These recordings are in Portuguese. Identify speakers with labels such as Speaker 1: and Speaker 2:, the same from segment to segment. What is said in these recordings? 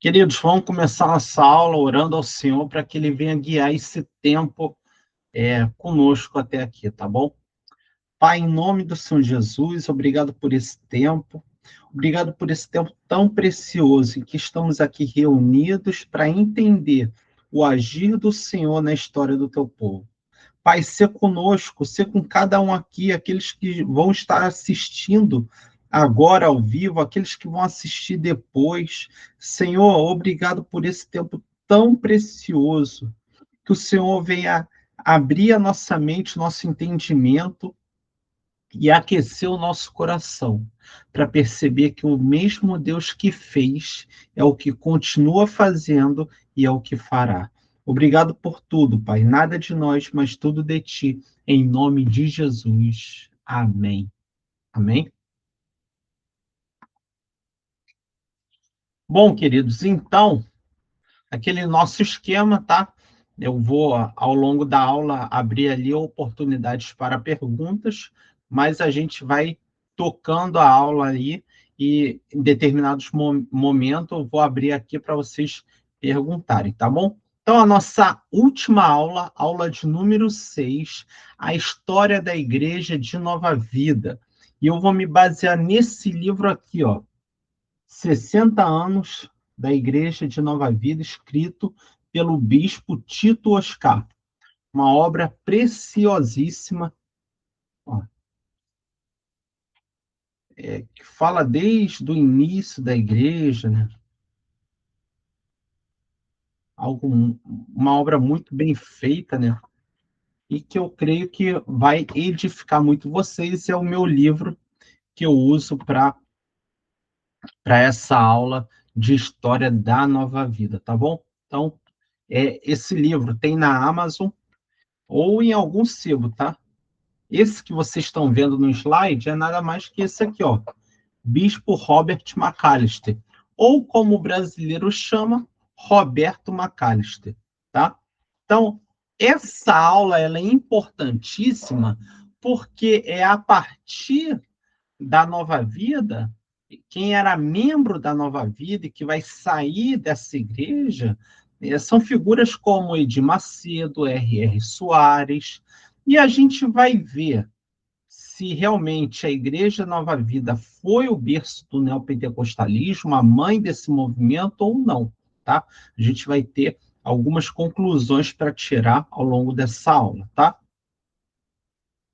Speaker 1: Queridos, vamos começar nossa aula orando ao Senhor para que Ele venha guiar esse tempo conosco até aqui, tá bom? Pai, em nome do Senhor Jesus, obrigado por esse tempo, obrigado por esse tempo tão precioso em que estamos aqui reunidos para entender o agir do Senhor na história do teu povo. Pai, ser conosco, ser com cada um aqui, aqueles que vão estar assistindo agora ao vivo, aqueles que vão assistir depois. Senhor, obrigado por esse tempo tão precioso. Que o Senhor venha abrir a nossa mente, nosso entendimento e aquecer o nosso coração, para perceber que o mesmo Deus que fez é o que continua fazendo e é o que fará. Obrigado por tudo, Pai. Nada de nós, mas tudo de Ti. Em nome de Jesus. Amém. Amém? Bom, queridos, então, aquele nosso esquema, tá? Eu vou, ao longo da aula, abrir ali oportunidades para perguntas, mas a gente vai tocando a aula ali e em determinados momentos eu vou abrir aqui para vocês perguntarem, tá bom? Então, a nossa última aula, aula de número 6, a história da Igreja de Nova Vida. E eu vou me basear nesse livro aqui, ó, 60 anos da Igreja de Nova Vida, escrito pelo bispo Tito Oscar. Uma obra preciosíssima, ó, que fala desde o início da igreja, né? Uma obra muito bem feita, né? E que eu creio que vai edificar muito vocês. É o meu livro que eu uso para essa aula de história da Nova Vida, tá bom? Então, esse livro tem na Amazon ou em algum sebo, tá? Esse que vocês estão vendo no slide é nada mais que esse aqui, ó, Bispo Robert Macalister, ou como o brasileiro chama, Roberto Macalister, tá? Então, essa aula ela é importantíssima porque é a partir da Nova Vida, quem era membro da Nova Vida e que vai sair dessa igreja, são figuras como Edir Macedo, R.R. Soares, e a gente vai ver se realmente a Igreja Nova Vida foi o berço do neopentecostalismo, a mãe desse movimento ou não, tá? A gente vai ter algumas conclusões para tirar ao longo dessa aula, tá?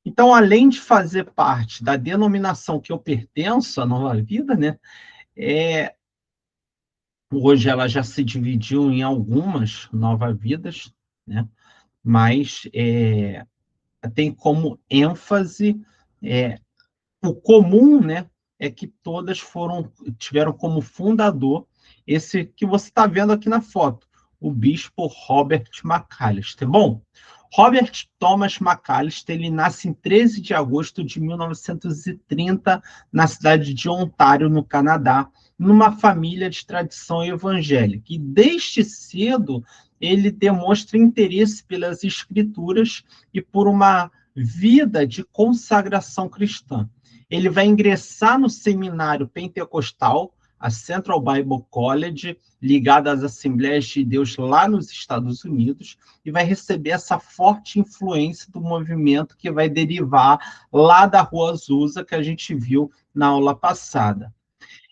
Speaker 1: Então, além de fazer parte da denominação que eu pertenço, a Nova Vida, né? Hoje ela já se dividiu em algumas Nova Vidas, né? Mas tem como ênfase o comum, né, é que todas tiveram como fundador esse que você está vendo aqui na foto, o bispo Robert Macalister. Bom, Robert Thomas Macalister, ele nasce em 13 de agosto de 1930 na cidade de Ontário, no Canadá, numa família de tradição evangélica. E desde cedo ele demonstra interesse pelas escrituras e por uma vida de consagração cristã. Ele vai ingressar no seminário pentecostal, a Central Bible College, ligada às Assembleias de Deus lá nos Estados Unidos, e vai receber essa forte influência do movimento que vai derivar lá da Rua Azusa, que a gente viu na aula passada.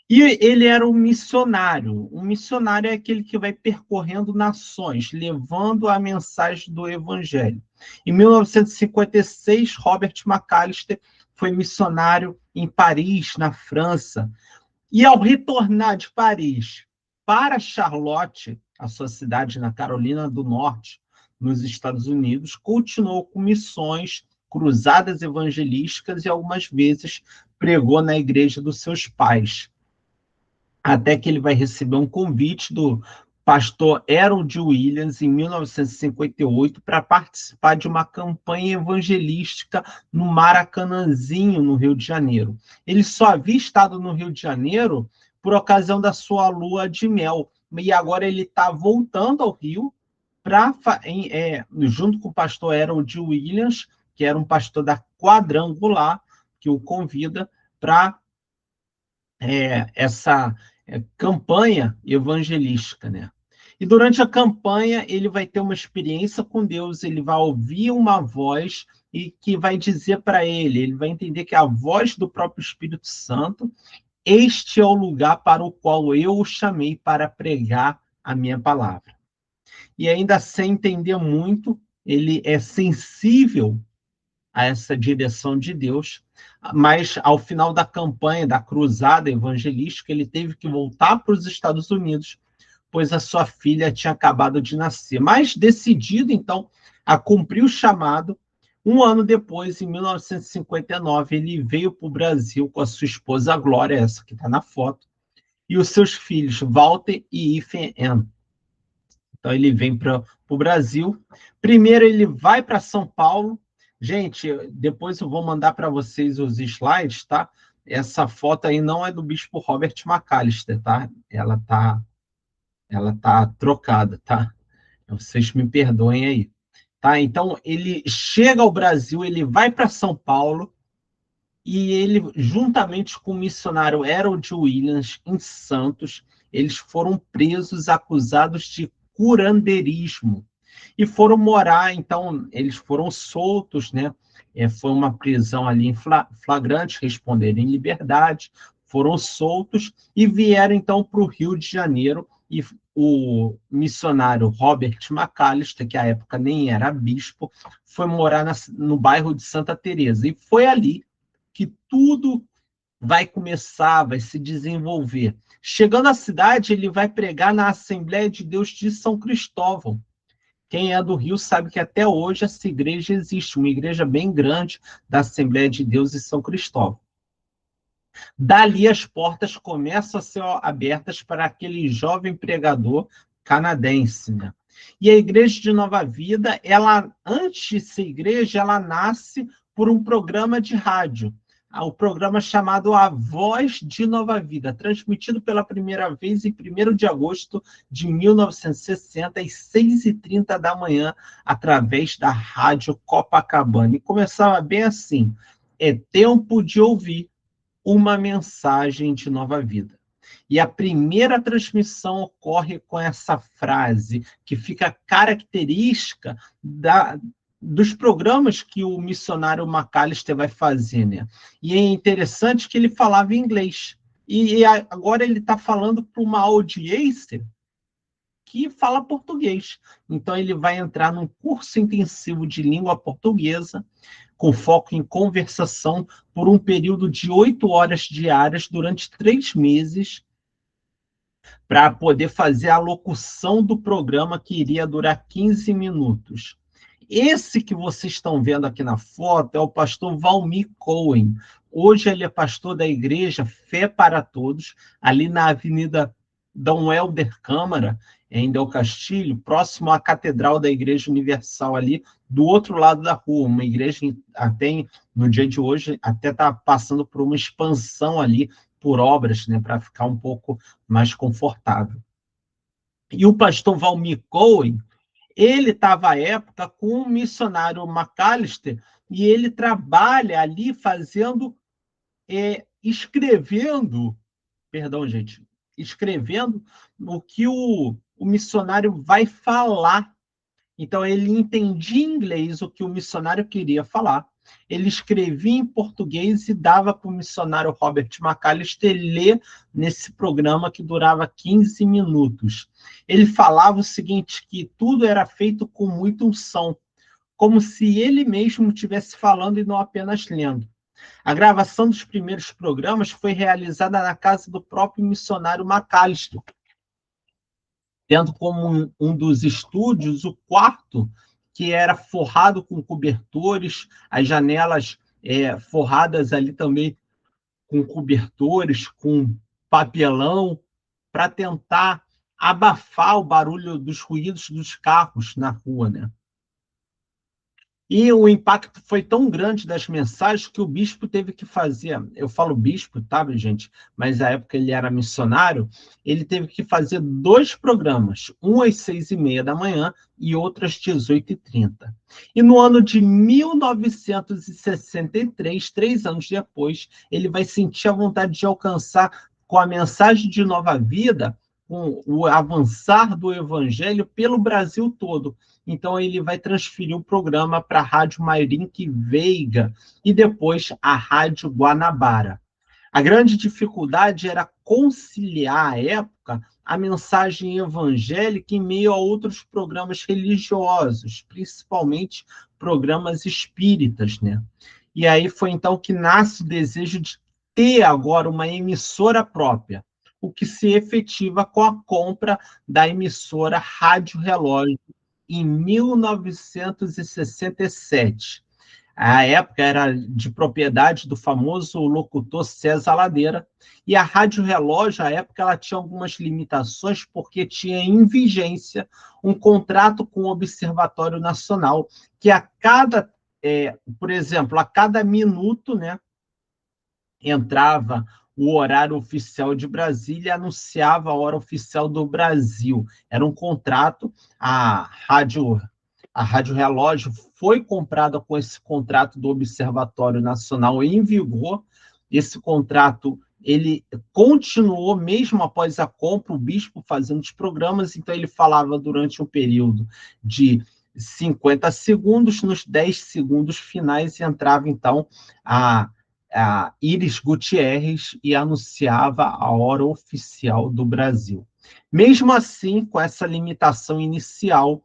Speaker 1: E ele era um missionário. Um missionário é aquele que vai percorrendo nações, levando a mensagem do Evangelho. Em 1956, Robert Macalister foi missionário em Paris, na França. E ao retornar de Paris para Charlotte, a sua cidade na Carolina do Norte, nos Estados Unidos, continuou com missões, cruzadas evangelísticas e algumas vezes pregou na igreja dos seus pais, até que ele vai receber um convite do pastor Harold Williams, em 1958, para participar de uma campanha evangelística no Maracanãzinho, no Rio de Janeiro. Ele só havia estado no Rio de Janeiro por ocasião da sua lua de mel, e agora ele está voltando ao Rio, junto com o pastor Harold Williams, que era um pastor da Quadrangular, que o convida para essa campanha evangelística, né? E durante a campanha, ele vai ter uma experiência com Deus, ele vai ouvir uma voz e que vai dizer para ele vai entender que é a voz do próprio Espírito Santo, este é o lugar para o qual eu o chamei para pregar a minha palavra. E ainda sem entender muito, ele é sensível a essa direção de Deus, mas ao final da campanha, da cruzada evangelística, ele teve que voltar para os Estados Unidos, pois a sua filha tinha acabado de nascer. Mas decidido, então, a cumprir o chamado, um ano depois, em 1959, ele veio para o Brasil com a sua esposa Glória, essa que está na foto, e os seus filhos, Walter e Ethan Ann. Então, ele vem para o Brasil. Primeiro, ele vai para São Paulo. Gente, depois eu vou mandar para vocês os slides, tá? Essa foto aí não é do bispo Robert McAllister, tá? Ela tá trocada, tá? Vocês me perdoem aí. Tá? Então, ele chega ao Brasil, ele vai para São Paulo, e ele, juntamente com o missionário Harold Williams, em Santos, eles foram presos, acusados de curandeirismo, e foram morar, então, eles foram soltos, né? Foi uma prisão ali em flagrante, responderam em liberdade, foram soltos e vieram, então, para o Rio de Janeiro, e o missionário Robert McAllister, que à época nem era bispo, foi morar no bairro de Santa Teresa, e foi ali que tudo vai começar, vai se desenvolver. Chegando à cidade, ele vai pregar na Assembleia de Deus de São Cristóvão. Quem é do Rio sabe que até hoje essa igreja existe, uma igreja bem grande da Assembleia de Deus de São Cristóvão. Dali as portas começam a ser abertas para aquele jovem pregador canadense, né? E a Igreja de Nova Vida, ela, antes de ser igreja, ela nasce por um programa de rádio, o programa chamado A Voz de Nova Vida, transmitido pela primeira vez em 1º de agosto de 1960, às 6h30 da manhã, através da Rádio Copacabana. E começava bem assim: é tempo de ouvir uma mensagem de nova vida. E a primeira transmissão ocorre com essa frase, que fica característica dos programas que o missionário McAllister vai fazer, né? E é interessante que ele falava inglês. E agora ele está falando para uma audiência que fala português. Então, ele vai entrar num curso intensivo de língua portuguesa, com foco em conversação, por um período de 8 horas diárias, durante 3 meses, para poder fazer a locução do programa, que iria durar 15 minutos. Esse que vocês estão vendo aqui na foto é o pastor Valmir Cohen. Hoje ele é pastor da igreja Fé para Todos, ali na Avenida Dom Helder Câmara, em Del Castilho, próximo à Catedral da Igreja Universal, ali do outro lado da rua. Uma igreja que até no dia de hoje até está passando por uma expansão ali, por obras, né, para ficar um pouco mais confortável. E o pastor Valmir Cohen, ele estava à época com o missionário McAllister, e ele trabalha ali escrevendo, perdão, gente, escrevendo o que o missionário vai falar. Então, ele entendia em inglês o que o missionário queria falar, ele escrevia em português e dava para o missionário Robert McAllister ler nesse programa, que durava 15 minutos. Ele falava o seguinte, que tudo era feito com muita unção, como se ele mesmo estivesse falando e não apenas lendo. A gravação dos primeiros programas foi realizada na casa do próprio missionário McAllister, tendo como um dos estúdios o quarto, que era forrado com cobertores, as janelas forradas ali também com cobertores, com papelão, para tentar abafar o barulho dos ruídos dos carros na rua, né? E o impacto foi tão grande das mensagens que o bispo teve que fazer, eu falo bispo, tá, gente? Mas na época ele era missionário, ele teve que fazer 2 programas, um às 6h30 da manhã e outro às 18h30. E no ano de 1963, 3 anos depois, ele vai sentir a vontade de alcançar com a mensagem de nova vida, com o avançar do evangelho pelo Brasil todo. Então, ele vai transferir o programa para a Rádio Mairink Veiga e depois a Rádio Guanabara. A grande dificuldade era conciliar, à época, a mensagem evangélica em meio a outros programas religiosos, principalmente programas espíritas, né? E aí foi então que nasce o desejo de ter agora uma emissora própria, o que se efetiva com a compra da emissora Rádio Relógio em 1967. A época era de propriedade do famoso locutor César Ladeira, e a Rádio Relógio, à época, ela tinha algumas limitações, porque tinha em vigência um contrato com o Observatório Nacional, que a cada, por exemplo, a cada minuto, né, entrava o horário oficial de Brasília e anunciava a hora oficial do Brasil. Era um contrato, a Rádio Relógio foi comprada com esse contrato do Observatório Nacional em vigor. Esse contrato ele continuou mesmo após a compra, o bispo fazendo os programas, então ele falava durante um período de 50 segundos, nos 10 segundos finais entrava então a Iris Gutierrez e anunciava a hora oficial do Brasil. Mesmo assim, com essa limitação inicial,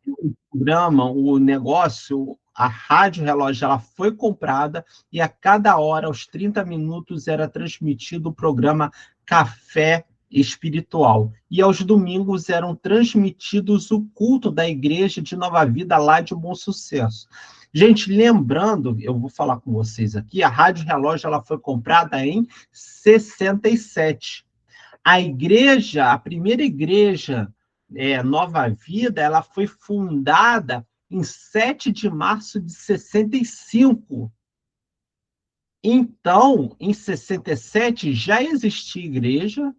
Speaker 1: o programa, o negócio, a Rádio Relógio, ela foi comprada e a cada hora, aos 30 minutos, era transmitido o programa Café Espiritual. E aos domingos eram transmitidos o culto da Igreja de Nova Vida lá de Bom Sucesso. Gente, lembrando, eu vou falar com vocês aqui, a Rádio Relógio ela foi comprada em 67. A igreja, a primeira igreja Nova Vida, ela foi fundada em 7 de março de 65. Então, em 67, já existia igreja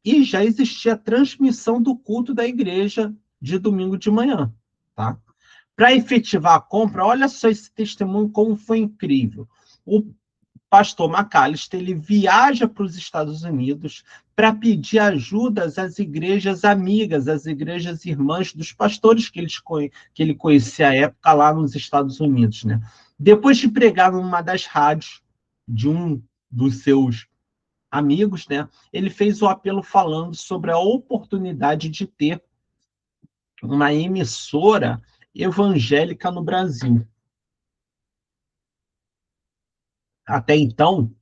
Speaker 1: e já existia a transmissão do culto da igreja de domingo de manhã, tá? Para efetivar a compra, olha só esse testemunho como foi incrível. O pastor McAllister ele viaja para os Estados Unidos para pedir ajuda às igrejas amigas, às igrejas irmãs dos pastores que ele conhecia à época lá nos Estados Unidos, né? Depois de pregar numa das rádios de um dos seus amigos, né? Ele fez o apelo falando sobre a oportunidade de ter uma emissora evangélica no Brasil. Até então,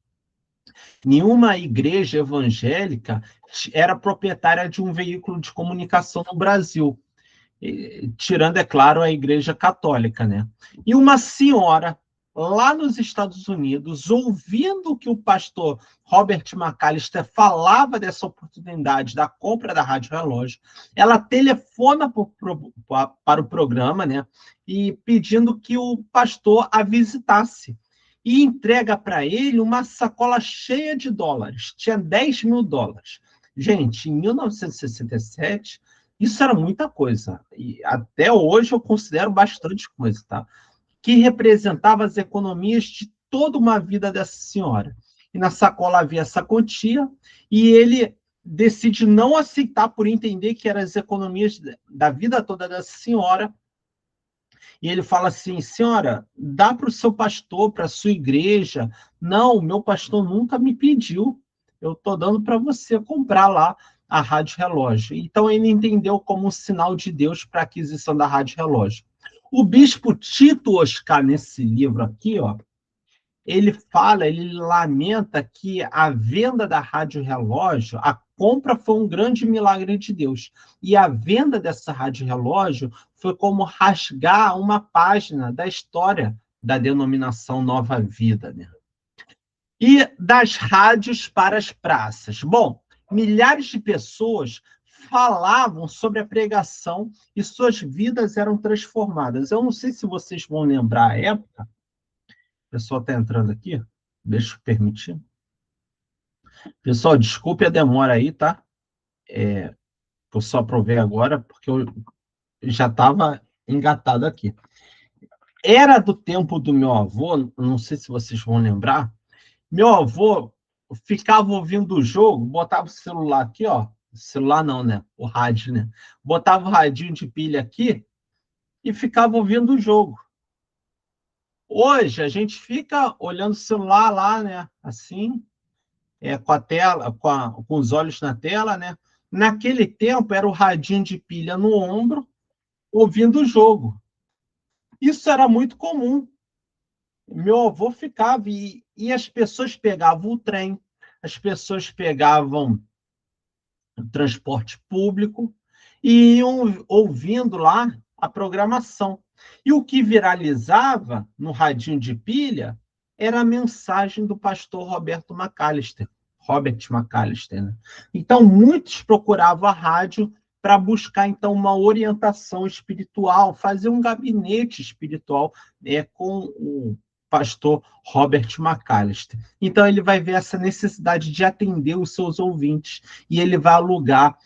Speaker 1: nenhuma igreja evangélica era proprietária de um veículo de comunicação no Brasil, tirando, é claro, a Igreja Católica, né? E uma senhora lá nos Estados Unidos, ouvindo que o pastor Robert McAllister falava dessa oportunidade da compra da Rádio Relógio, ela telefona para o programa, né? E pedindo que o pastor a visitasse e entrega para ele uma sacola cheia de dólares. Tinha 10 mil dólares. Gente, em 1967, isso era muita coisa. E até hoje eu considero bastante coisa, tá? Que representava as economias de toda uma vida dessa senhora. E na sacola havia essa quantia, e ele decide não aceitar por entender que eram as economias da vida toda dessa senhora, e ele fala assim, senhora, dá para o seu pastor, para a sua igreja. Não, o meu pastor nunca me pediu. Eu estou dando para você comprar lá a Rádio Relógio. Então, ele entendeu como um sinal de Deus para a aquisição da Rádio Relógio. O bispo Tito Oscar, nesse livro aqui, ó, ele fala, ele lamenta que a venda da Rádio Relógio, a compra foi um grande milagre de Deus. E a venda dessa Rádio Relógio foi como rasgar uma página da história da denominação Nova Vida, né? E das rádios para as praças. Bom, milhares de pessoas falavam sobre a pregação e suas vidas eram transformadas. Eu não sei se vocês vão lembrar a época. O pessoal está entrando aqui. Deixa eu permitir. Pessoal, desculpe a demora aí, tá? Eu só provei agora, porque eu já estava engatado aqui. Era do tempo do meu avô, não sei se vocês vão lembrar, meu avô ficava ouvindo o jogo, botava o celular aqui, ó. Celular não, né? O rádio, né? Botava o radinho de pilha aqui e ficava ouvindo o jogo. Hoje a gente fica olhando o celular lá, né? Assim, com a tela, com os olhos na tela, né? Naquele tempo era o radinho de pilha no ombro, ouvindo o jogo. Isso era muito comum. Meu avô ficava e as pessoas pegavam o trem, as pessoas pegavam o transporte público e iam ouvindo lá a programação. E o que viralizava no radinho de pilha era a mensagem do pastor Robert McAllister, né? Então, muitos procuravam a rádio para buscar, então, uma orientação espiritual, fazer um gabinete espiritual com o pastor Robert McAllister. Então, ele vai ver essa necessidade de atender os seus ouvintes e ele vai alugar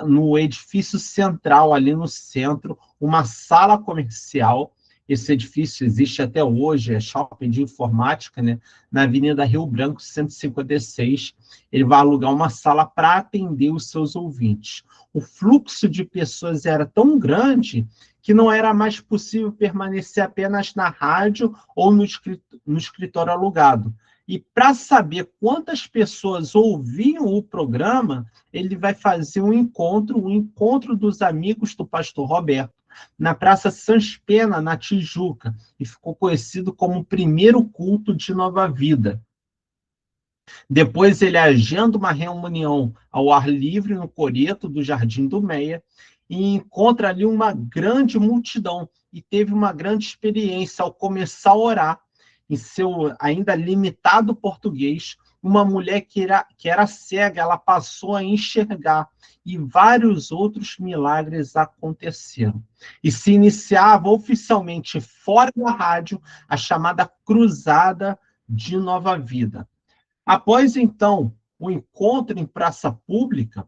Speaker 1: no edifício central, ali no centro, uma sala comercial. Esse edifício existe até hoje, é shopping de informática, né? Na Avenida Rio Branco, 156. Ele vai alugar uma sala para atender os seus ouvintes. O fluxo de pessoas era tão grande que não era mais possível permanecer apenas na rádio ou no escritório alugado. E para saber quantas pessoas ouviam o programa, ele vai fazer um encontro dos amigos do pastor Roberto, na Praça Sans Pena, na Tijuca, e ficou conhecido como o primeiro culto de Nova Vida. Depois ele agenda uma reunião ao ar livre no coreto do Jardim do Meia e encontra ali uma grande multidão e teve uma grande experiência ao começar a orar em seu ainda limitado português. Uma mulher que era cega, ela passou a enxergar e vários outros milagres aconteceram. E se iniciava oficialmente fora da rádio a chamada Cruzada de Nova Vida. Após, então, o encontro em praça pública,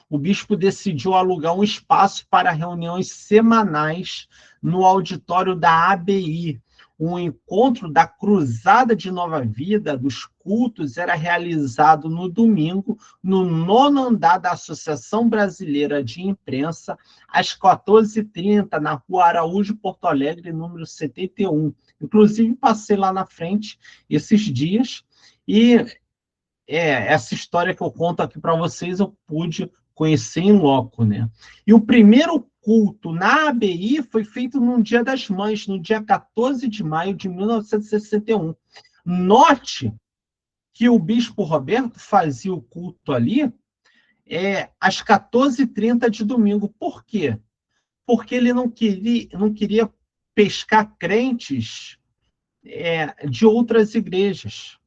Speaker 1: o bispo decidiu alugar um espaço para reuniões semanais no auditório da ABI. O encontro da Cruzada de Nova Vida, dos cultos, era realizado no domingo, no 9º andar da Associação Brasileira de Imprensa, às 14h30, na Rua Araújo, Porto Alegre, número 71. Inclusive, passei lá na frente esses dias e essa história que eu conto aqui para vocês eu pude conhecer em loco, né? E o primeiro culto na ABI foi feito no Dia das Mães, no dia 14 de maio de 1961. Note que o bispo Roberto fazia o culto ali às 14h30 de domingo. Por quê? Porque ele não queria pescar crentes de outras igrejas.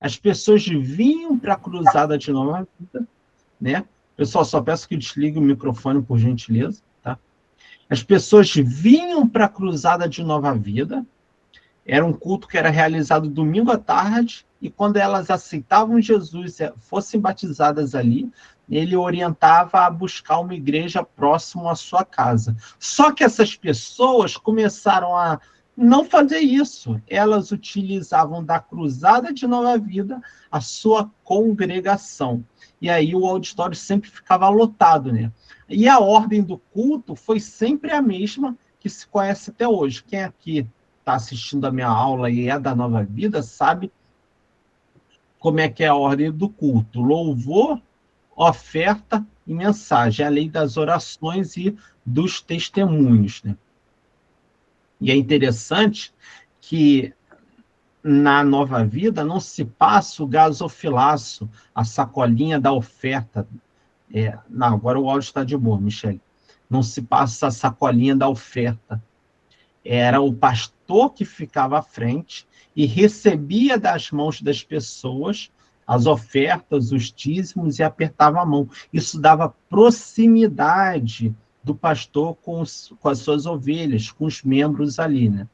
Speaker 1: As pessoas vinham para a Cruzada de Nova Vida, né? Pessoal, só peço que desligue o microfone, por gentileza, tá? As pessoas vinham para a Cruzada de Nova Vida, era um culto que era realizado domingo à tarde, e quando elas aceitavam Jesus, fossem batizadas ali, ele orientava a buscar uma igreja próximo à sua casa. Só que essas pessoas começaram a não fazer isso. Elas utilizavam da Cruzada de Nova Vida a sua congregação. E aí o auditório sempre ficava lotado, né? E a ordem do culto foi sempre a mesma que se conhece até hoje. Quem aqui está assistindo a minha aula e é da Nova Vida sabe como é que é a ordem do culto. Louvor, oferta e mensagem. É a lei das orações e dos testemunhos, né? E é interessante que na Nova Vida não se passa o gasofilaço, a sacolinha da oferta. Não, agora o áudio está de boa, Michele. Não se passa a sacolinha da oferta. Era o pastor que ficava à frente e recebia das mãos das pessoas as ofertas, os dízimos e apertava a mão. Isso dava proximidade do pastor com as suas ovelhas, com os membros ali, né?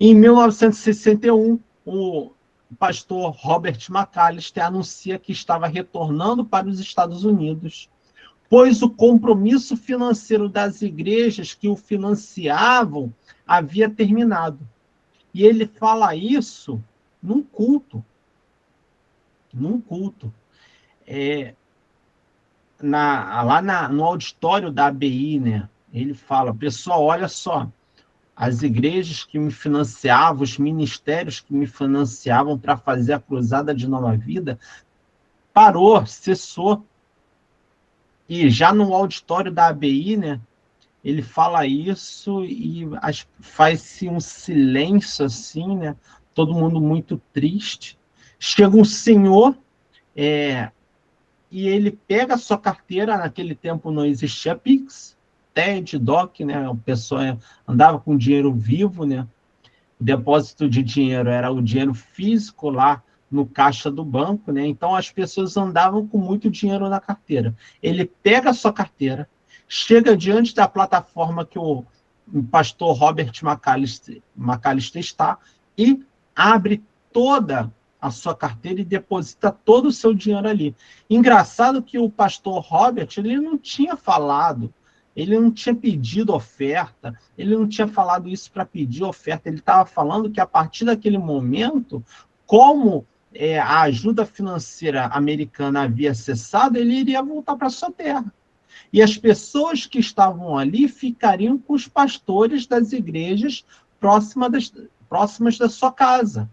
Speaker 1: Em 1961, o pastor Robert McAllister anuncia que estava retornando para os Estados Unidos pois o compromisso financeiro das igrejas que o financiavam havia terminado. E ele fala isso num culto. Num culto. No auditório da ABI, né? Ele fala, pessoal, olha só, as igrejas que me financiavam, os ministérios que me financiavam para fazer a Cruzada de Nova Vida, parou, cessou. E já no auditório da ABI, né? Ele fala isso e faz-se um silêncio assim, né? Todo mundo muito triste. Chega um senhor, e ele pega a sua carteira, naquele tempo não existia Pix, TED, DOC, né? A pessoa andava com dinheiro vivo, né? O depósito de dinheiro era o dinheiro físico lá no caixa do banco, né? Então as pessoas andavam com muito dinheiro na carteira. Ele pega a sua carteira, chega diante da plataforma que o pastor Robert McAllister está e abre toda a sua carteira e deposita todo o seu dinheiro ali. Engraçado que o pastor Robert, ele não tinha falado, ele não tinha pedido oferta, ele não tinha falado isso para pedir oferta, ele estava falando que a partir daquele momento, como a ajuda financeira americana havia cessado, ele iria voltar para sua terra. E as pessoas que estavam ali ficariam com os pastores das igrejas próximas da sua casa.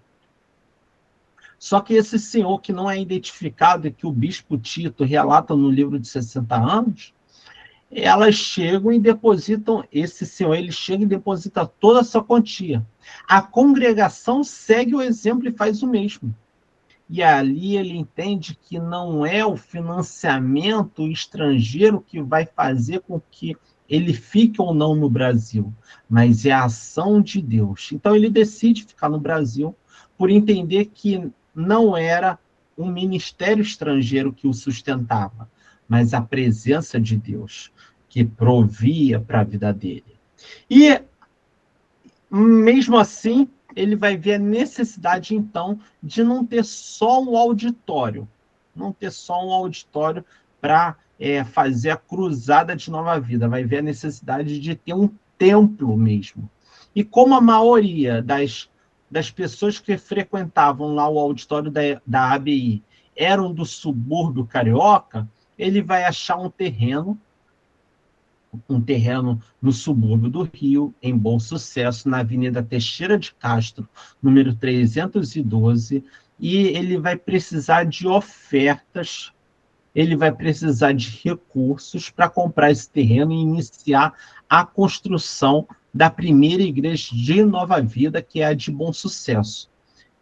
Speaker 1: Só que esse senhor que não é identificado e que o bispo Tito relata no livro de 60 anos, elas chegam e depositam, esse senhor, ele chega e deposita toda a sua quantia. A congregação segue o exemplo e faz o mesmo. E ali ele entende que não é o financiamento estrangeiro que vai fazer com que ele fique ou não no Brasil, mas é a ação de Deus. Então ele decide ficar no Brasil por entender que não era um ministério estrangeiro que o sustentava, mas a presença de Deus que provia para a vida dele. E, mesmo assim, ele vai ver a necessidade, então, de não ter só um auditório, para fazer a cruzada de Nova Vida, vai ver a necessidade de ter um templo mesmo. E como a maioria das pessoas que frequentavam lá o auditório da ABI eram do subúrbio carioca, ele vai achar um terreno no subúrbio do Rio, em Bom Sucesso, na Avenida Teixeira de Castro, número 312, e ele vai precisar de ofertas, ele vai precisar de recursos para comprar esse terreno e iniciar a construção da primeira igreja de Nova Vida, que é a de Bom Sucesso,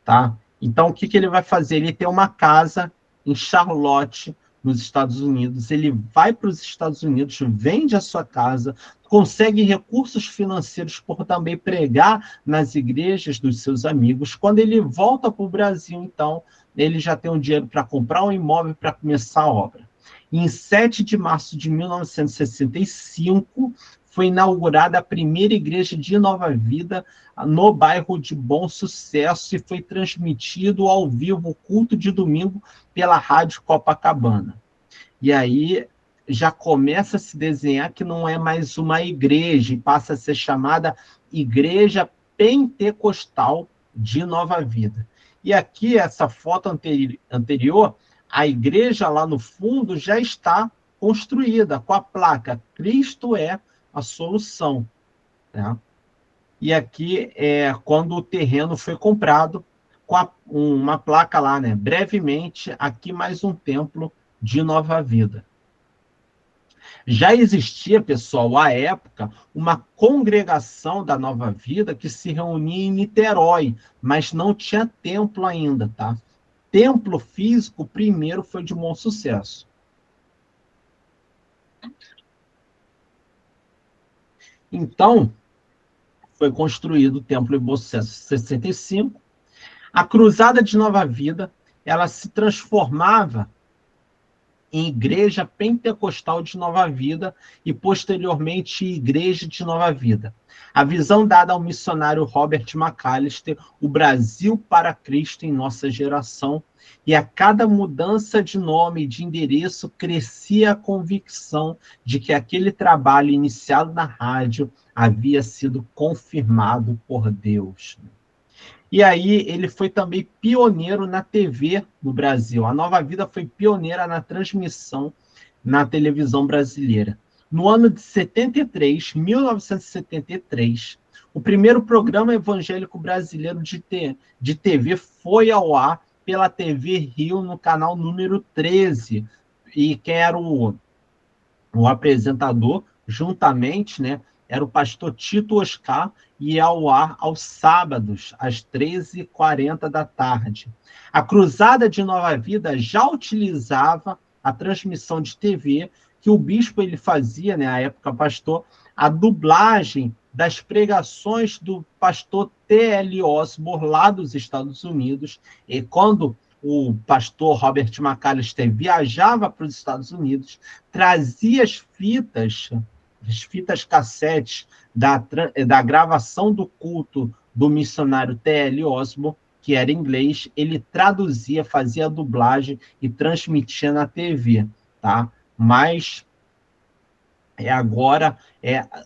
Speaker 1: tá? Então, o que ele vai fazer? Ele tem uma casa em Charlotte, nos Estados Unidos, ele vai para os Estados Unidos, vende a sua casa, consegue recursos financeiros por também pregar nas igrejas dos seus amigos. Quando ele volta para o Brasil, então, ele já tem o dinheiro para comprar um imóvel para começar a obra. Em 7 de março de 1965, foi inaugurada a primeira igreja de Nova Vida no bairro de Bom Sucesso e foi transmitido ao vivo o culto de domingo pela Rádio Copacabana. E aí já começa a se desenhar que não é mais uma igreja, e passa a ser chamada Igreja Pentecostal de Nova Vida. E aqui, essa foto anterior, a igreja lá no fundo já está construída com a placa Cristo é a solução. Né? E aqui é quando o terreno foi comprado, com uma placa lá, né? Brevemente, aqui mais um templo de Nova Vida. Já existia, pessoal, à época, uma congregação da Nova Vida que se reunia em Niterói, mas não tinha templo ainda, tá? Templo físico primeiro foi de Bom Sucesso. Então, foi construído o Templo de Bom Sucesso em 65. A Cruzada de Nova Vida, ela se transformava em Igreja Pentecostal de Nova Vida e, posteriormente, Igreja de Nova Vida. A visão dada ao missionário Robert McAllister, o Brasil para Cristo em nossa geração, e a cada mudança de nome e de endereço crescia a convicção de que aquele trabalho iniciado na rádio havia sido confirmado por Deus. E aí ele foi também pioneiro na TV no Brasil. A Nova Vida foi pioneira na transmissão na televisão brasileira. No ano de 73, 1973, o primeiro programa evangélico brasileiro de TV foi ao ar pela TV Rio no canal número 13. E quem era o apresentador, juntamente, né, era o pastor Tito Oscar, e ia ao ar aos sábados, às 13h40 da tarde. A Cruzada de Nova Vida já utilizava a transmissão de TV, que o bispo ele fazia, né, à época pastor, a dublagem das pregações do pastor T.L. Osborne, lá dos Estados Unidos, e quando o pastor Robert McAllister viajava para os Estados Unidos, trazia as fitas cassetes da gravação do culto do missionário T.L. Osborne, que era inglês, ele traduzia, fazia a dublagem e transmitia na TV, tá? Mas agora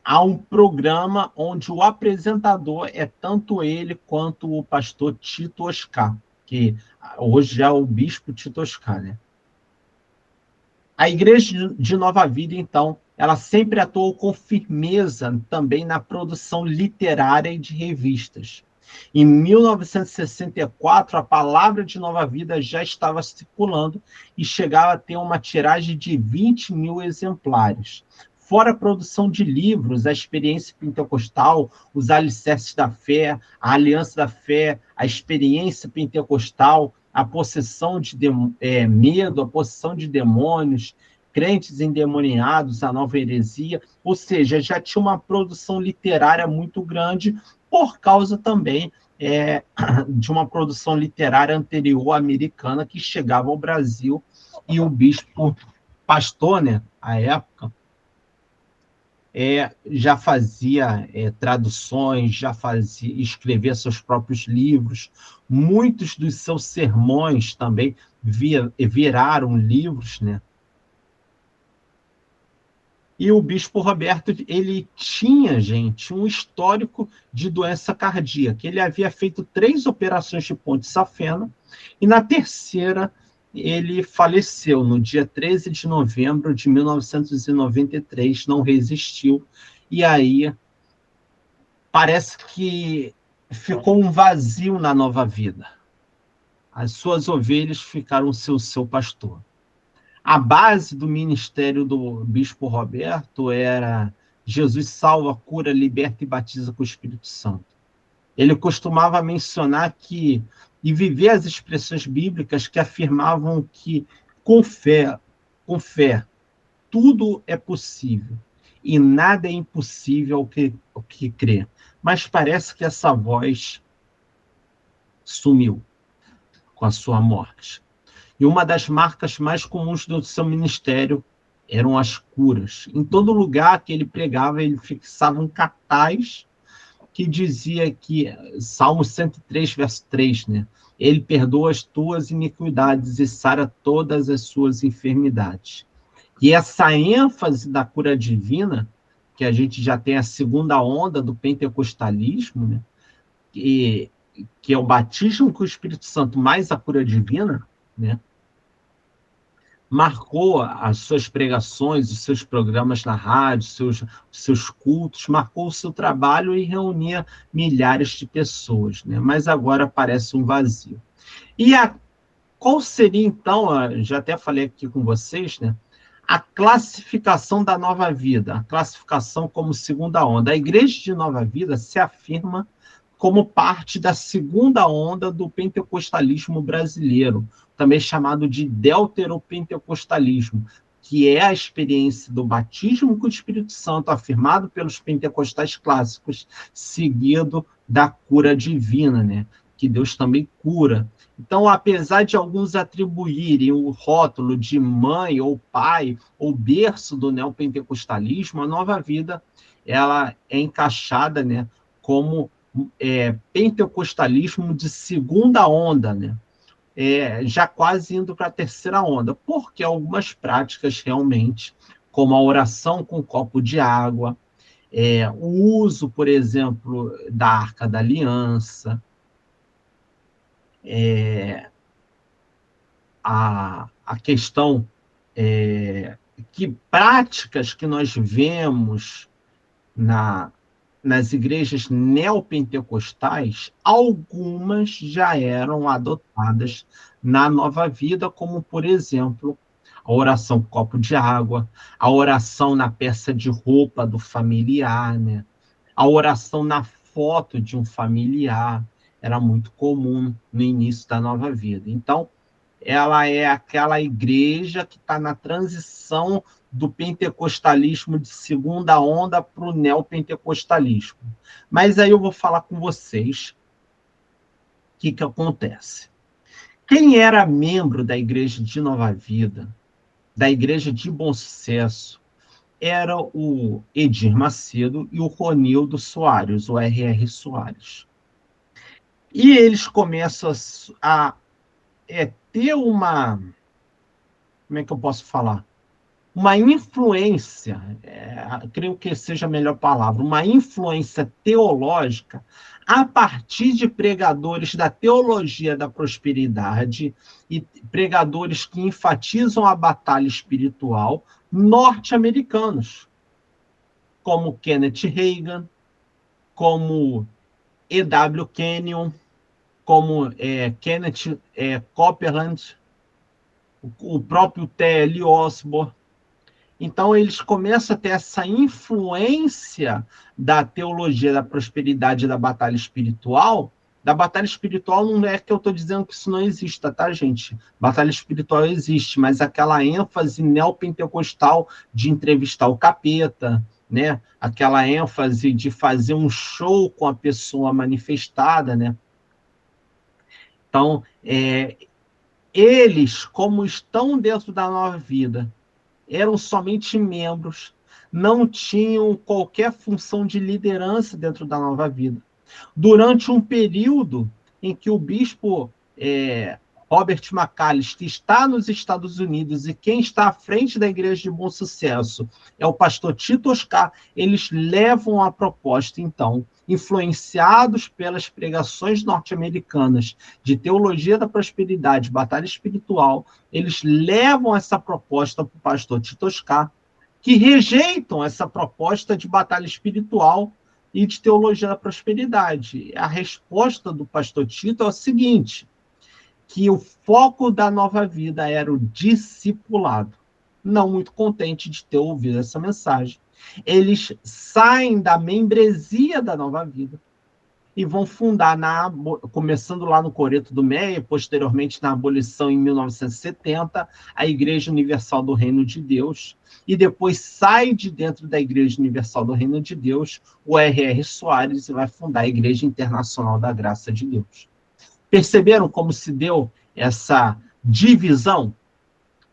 Speaker 1: há um programa onde o apresentador é tanto ele quanto o pastor Tito Oscar, que hoje é o bispo Tito Oscar, né? A Igreja de Nova Vida, então, ela sempre atuou com firmeza também na produção literária e de revistas. Em 1964, a Palavra de Nova Vida já estava circulando e chegava a ter uma tiragem de 20 mil exemplares. Fora a produção de livros, a Experiência Pentecostal, os Alicerces da Fé, a Aliança da Fé, a Experiência Pentecostal, a Possessão de Medo, a Possessão de Demônios, Crentes Endemoniados, a Nova Heresia, ou seja, já tinha uma produção literária muito grande, por causa também de uma produção literária anterior americana que chegava ao Brasil, e o bispo pastor, né, à época, já fazia traduções, escrevia seus próprios livros. Muitos dos seus sermões também viraram livros, né? E o bispo Roberto, ele tinha, gente, um histórico de doença cardíaca. Ele havia feito 3 operações de ponte safena, e na terceira ele faleceu no dia 13 de novembro de 1993, não resistiu, e aí parece que ficou um vazio na Nova Vida. As suas ovelhas ficaram sem seu pastor. A base do ministério do bispo Roberto era Jesus salva, cura, liberta e batiza com o Espírito Santo. Ele costumava mencionar e viver as expressões bíblicas que afirmavam que com fé, tudo é possível e nada é impossível ao que crê. Mas parece que essa voz sumiu com a sua morte. E uma das marcas mais comuns do seu ministério eram as curas. Em todo lugar que ele pregava, ele fixava um cartaz que dizia que, Salmo 103, verso 3, né? Ele perdoa as tuas iniquidades e sara todas as suas enfermidades. E essa ênfase da cura divina, que a gente já tem a segunda onda do pentecostalismo, né? Que é o batismo com o Espírito Santo mais a cura divina, né? Marcou as suas pregações, os seus programas na rádio, seus cultos, marcou o seu trabalho e reunia milhares de pessoas, né? Mas agora parece um vazio. E qual seria, então, já até falei aqui com vocês, né? A classificação da Nova Vida, a classificação como segunda onda. A Igreja de Nova Vida se afirma como parte da segunda onda do pentecostalismo brasileiro, também chamado de deuteropentecostalismo, que é a experiência do batismo com o Espírito Santo, afirmado pelos pentecostais clássicos, seguido da cura divina, né? que Deus também cura. Então, apesar de alguns atribuírem o rótulo de mãe ou pai ou berço do neopentecostalismo, a Nova Vida ela é encaixada, né, como pentecostalismo de segunda onda, né? Já quase indo para a terceira onda, porque algumas práticas realmente, como a oração com um copo de água, o uso, por exemplo, da Arca da Aliança, a questão que práticas que nós vemos na, nas igrejas neopentecostais, algumas já eram adotadas na Nova Vida, como, por exemplo, a oração copo de água, a oração na peça de roupa do familiar, né? A oração na foto de um familiar era muito comum no início da Nova Vida. Então, ela é aquela igreja que está na transição do pentecostalismo de segunda onda para o neopentecostalismo. Mas aí eu vou falar com vocês o que acontece. Quem era membro da igreja de Nova Vida, da igreja de Bom Sucesso, era o Edir Macedo e o Ronildo Soares, o R.R. Soares. E eles começam a ter uma... Como é que eu posso falar? Uma influência, creio que seja a melhor palavra, uma influência teológica a partir de pregadores da teologia da prosperidade e pregadores que enfatizam a batalha espiritual norte-americanos, como Kenneth Reagan, como E.W. Kenyon, como Kenneth Copeland, o próprio T.L. Osborne. Então, eles começam a ter essa influência da teologia da prosperidade e da batalha espiritual. Da batalha espiritual não é que eu estou dizendo que isso não exista, tá, gente? Batalha espiritual existe, mas aquela ênfase neopentecostal de entrevistar o capeta, né? Aquela ênfase de fazer um show com a pessoa manifestada, né? Então, eles, como estão dentro da nova vida, eram somente membros, não tinham qualquer função de liderança dentro da nova vida. Durante um período em que o bispo Robert McAllister está nos Estados Unidos e quem está à frente da Igreja de Bom Sucesso é o pastor Tito Oscar, eles levam a proposta, então, influenciados pelas pregações norte-americanas de teologia da prosperidade, batalha espiritual, eles levam essa proposta para o pastor Tito Oscar, que rejeitam essa proposta de batalha espiritual e de teologia da prosperidade. A resposta do pastor Tito é o seguinte, que o foco da nova vida era o discipulado. Não muito contente de ter ouvido essa mensagem, eles saem da membresia da nova vida e vão fundar, começando lá no Coreto do Meia, posteriormente na abolição em 1970, a Igreja Universal do Reino de Deus, e depois sai de dentro da Igreja Universal do Reino de Deus o R.R. Soares e vai fundar a Igreja Internacional da Graça de Deus. Perceberam como se deu essa divisão?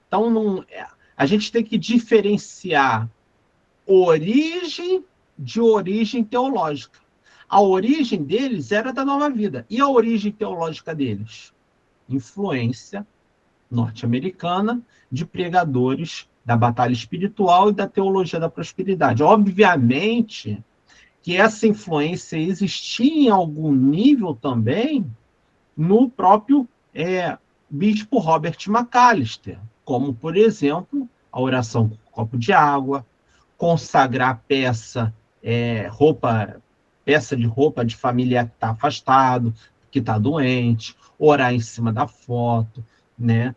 Speaker 1: Então, a gente tem que diferenciar origem de origem teológica. A origem deles era da nova vida. E a origem teológica deles? Influência norte-americana de pregadores da batalha espiritual e da teologia da prosperidade. Obviamente que essa influência existia em algum nível também no próprio bispo Robert McAllister, como, por exemplo, a oração com copo de água, consagrar peça de roupa de familiar que está afastado, que está doente, orar em cima da foto, né?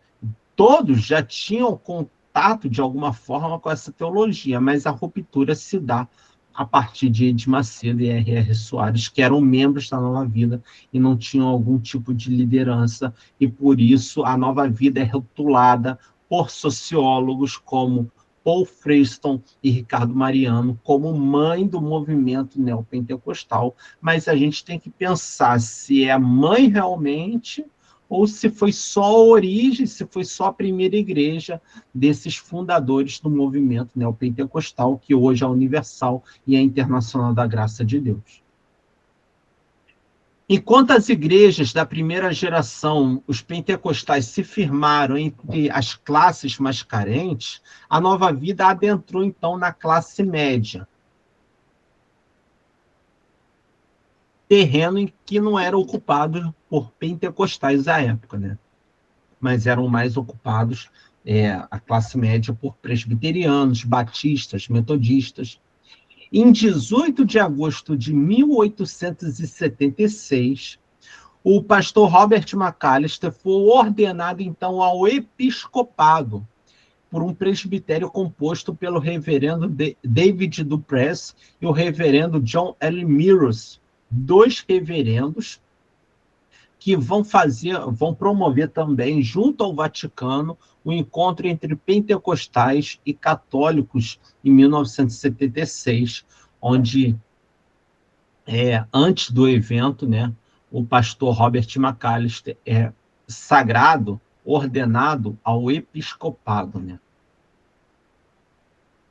Speaker 1: Todos já tinham contato, de alguma forma, com essa teologia, mas a ruptura se dá a partir de Edir Macedo e R.R. Soares, que eram membros da Nova Vida e não tinham algum tipo de liderança, e por isso a Nova Vida é rotulada por sociólogos como Paul Freeston e Ricardo Mariano como mãe do movimento neopentecostal, mas a gente tem que pensar se é mãe realmente ou se foi só a origem, se foi só a primeira igreja desses fundadores do movimento neopentecostal, que hoje é universal e é internacional da graça de Deus. Enquanto as igrejas da primeira geração, os pentecostais, se firmaram entre as classes mais carentes, a Nova Vida adentrou, então, na classe média. Terreno em que não era ocupado por pentecostais à época, né? Mas eram mais ocupados, a classe média, por presbiterianos, batistas, metodistas. Em 18 de agosto de 1876, o pastor Robert McAllister foi ordenado, então, ao episcopado por um presbitério composto pelo reverendo David Dupress e o reverendo John L. Mears, dois reverendos que vão promover também, junto ao Vaticano, o encontro entre pentecostais e católicos em 1976, onde, antes do evento, né, o pastor Robert McAllister é sagrado, ordenado ao episcopado, né?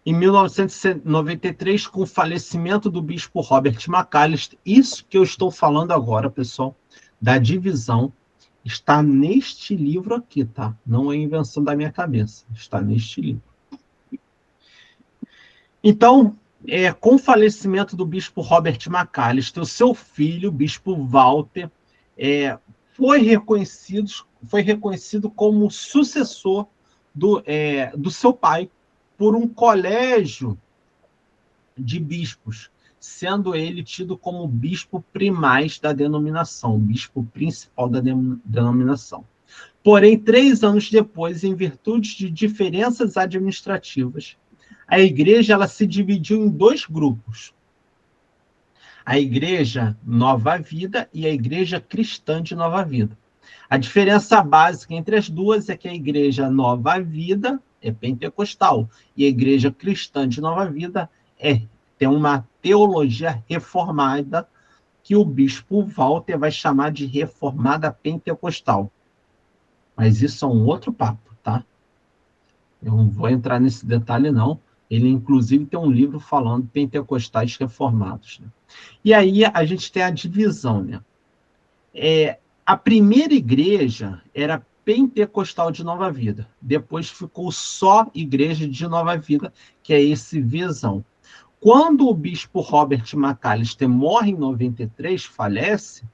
Speaker 1: Em 1993, com o falecimento do bispo Robert McAllister, isso que eu estou falando agora, pessoal, da divisão, está neste livro aqui, tá? Não é invenção da minha cabeça, está neste livro. Então, com o falecimento do bispo Robert McAllister, o seu filho, o bispo Walter, foi reconhecido como sucessor do seu pai por um colégio de bispos, sendo ele tido como bispo primaz da denominação, bispo principal da denominação. Porém, 3 anos depois, em virtude de diferenças administrativas, a igreja ela se dividiu em 2 grupos. A igreja Nova Vida e a igreja cristã de Nova Vida. A diferença básica entre as duas é que a igreja Nova Vida é pentecostal e a igreja cristã de Nova Vida tem uma teologia reformada que o bispo Walter vai chamar de reformada pentecostal. Mas isso é um outro papo, tá? Eu não vou entrar nesse detalhe, não. Ele, inclusive, tem um livro falando pentecostais reformados, né? E aí a gente tem a divisão, né? A primeira igreja era pentecostal de Nova Vida. Depois ficou só igreja de Nova Vida, que é esse Visão. Quando o bispo Robert McAllister morre em 93, falece,